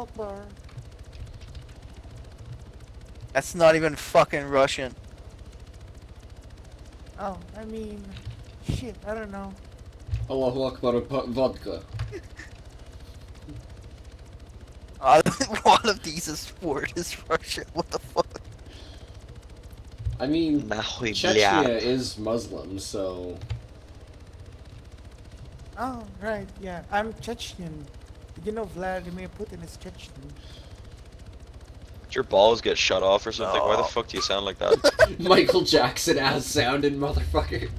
Akbar. That's not even fucking Russian. Oh, I mean, shit, I don't know. Allahu Akbar vodka. One of these is word is Russian. What the fuck? I mean, Nahui Chechnya Vlad. is Muslim, so... Oh, right, yeah, I'm Chechen. Did you know Vladimir Putin is Chechen? Did your balls get shut off or something? Why the No. fuck do you sound like that? Michael Jackson ass sounding motherfucker.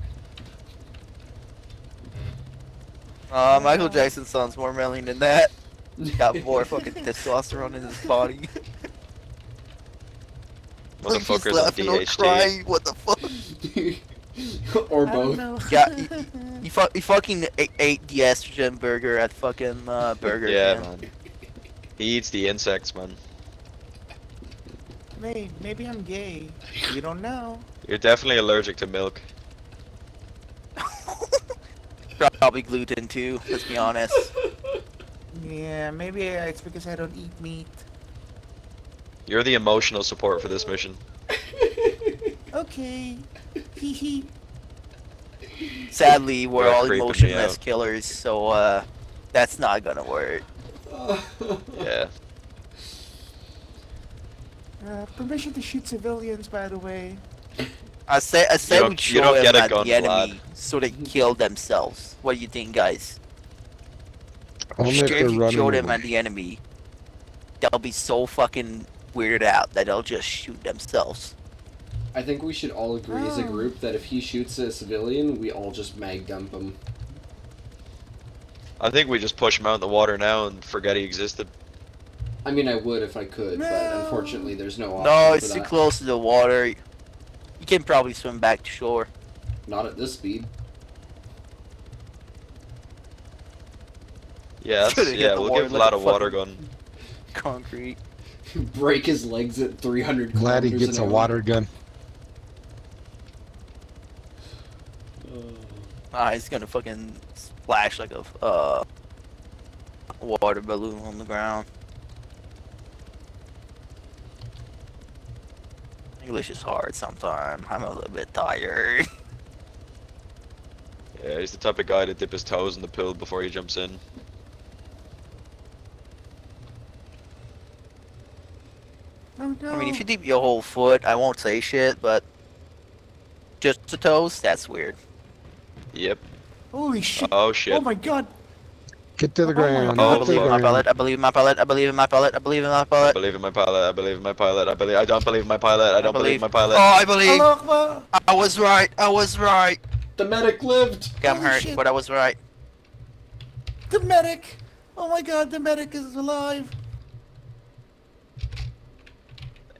Michael Jackson sounds more manly than that. Got more fucking testosterone in his body. He's Motherfuckers on laughing or DHT. crying. What the fuck? Or I don't both. know. Yeah, he fucking ate the estrogen burger at fucking Burger Yeah, King. man. He eats the insects, man. Maybe I'm gay. You don't know. You're definitely allergic to milk. Probably gluten too. Let's be honest. Yeah, maybe it's because I don't eat meat. You're the emotional support for this mission. Okay. Hee hee. Sadly, we're You're all creeping me emotionless out. killers, so that's not gonna work. Yeah. Permission to shoot civilians, by the way. I said we don't show them get a at gun, the enemy Vlad. so they kill themselves. What do you think, guys? Only if Sure, they're if you running show them away. at the enemy, they'll be so fucking weirded out that they'll just shoot themselves. I think we should all agree as a group that if he shoots a civilian, we all just mag dump him. I think we just push him out in the water now and forget he existed. I mean, I would if I could, but No. unfortunately there's no option No, for it's too that. close to the water. You can probably swim back to shore. Not at this speed. Yeah, that's, Should've hit yeah, the we'll water give like Vlad a a water fucking- gun. Concrete. Break his legs at 300 Glad kilometers he gets an a hour. water gun. He's gonna fucking splash like a water balloon on the ground. English is hard sometimes. I'm a little bit tired. Yeah, he's the type of guy to dip his toes in the pool before he jumps in. Oh no. I mean, if you dip your whole foot, I won't say shit, but just the toes, that's weird. Yep. Holy shit. Oh shit. Oh my god. Get to the Oh my ground. God. Oh, Get to the I believe in my ground. pilot. I believe in my pilot. I believe in my pilot. I believe in my I pilot. believe in my pilot. I believe in my pilot. I don't believe in my pilot. I don't believe in my Oh, pilot. I believe. Allah Akbar. I was right. I was right. The medic lived! Okay, I'm Holy hurt, shit. but I was right. The medic. Oh my god, the medic is alive.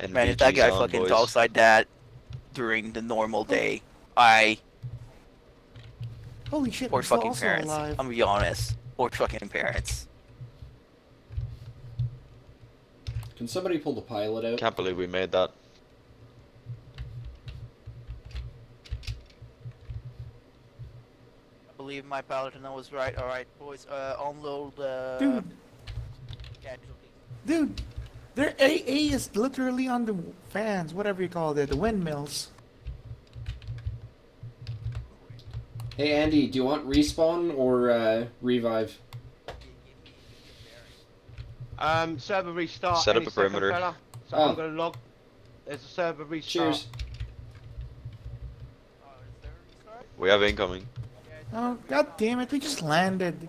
And Man, if that guy VG's on, fucking boys. talks like that during the normal day, I Holy shit, poor I'm still fucking also parents. alive. I'm gonna be honest. Poor fucking parents. Can somebody pull the pilot out? Can't believe we made that. I believe in my pilot and I was right. Alright, boys, unload Dude, casualties. dude. Their AA is literally on the fans, whatever you call it, the windmills. Hey Andy, do you want respawn or revive? Server restart. Set up any a second, perimeter. fella. So Oh. I'm gonna log. There's a server restart. Cheers. We have incoming. Oh, god damn it, we just landed.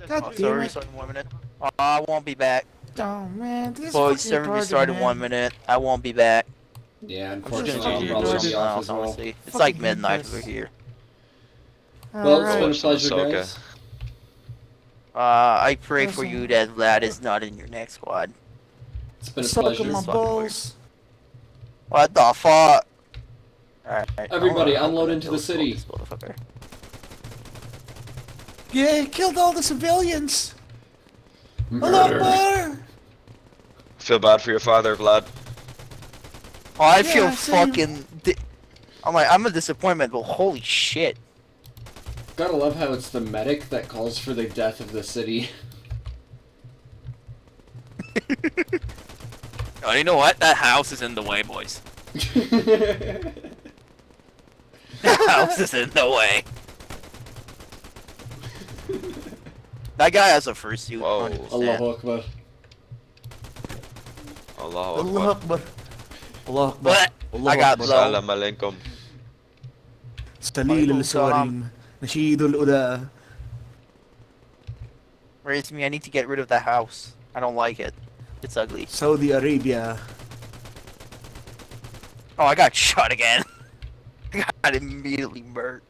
God Oh, damn sorry, it. restart in 1 minute. I won't be back. Oh man, this is Boys, fucking server retarded, restart in man. 1 minute. I won't be back. Yeah, I'm just unfortunately gonna I'll do probably something be off else, as well. honestly. It's Fucking like hate midnight this. over here. Well, it's been a Alright. pleasure, Ahsoka. guys. I pray for Listen. you that Vlad is not in your next squad. It's been a Suck pleasure. on my Fucking balls. What the fuck? Alright. Everybody, I'm unload gonna into the kill city. this motherfucker. Yeah, he killed all the civilians. Allah Murder. Akbar. Feel bad for your father, Vlad. Oh, I Yeah, feel same. fucking. I'm a disappointment, but holy shit. Gotta love how it's the medic that calls for the death of the city. Oh, you know what? That house is in the way, boys. That house is in the way. That guy has a fursuit. Whoa. 100%. Allahu Akbar. Allahu Allah Akbar. Akbar. Allah Akbar. What? Allah I got Akbar. blown. Salam alaikum. استليل السواريم نشيد الأولى. Raise me, I need to get rid of that house. I don't like it. It's ugly. Saudi Arabia. Oh, I got shot again. I got immediately burnt.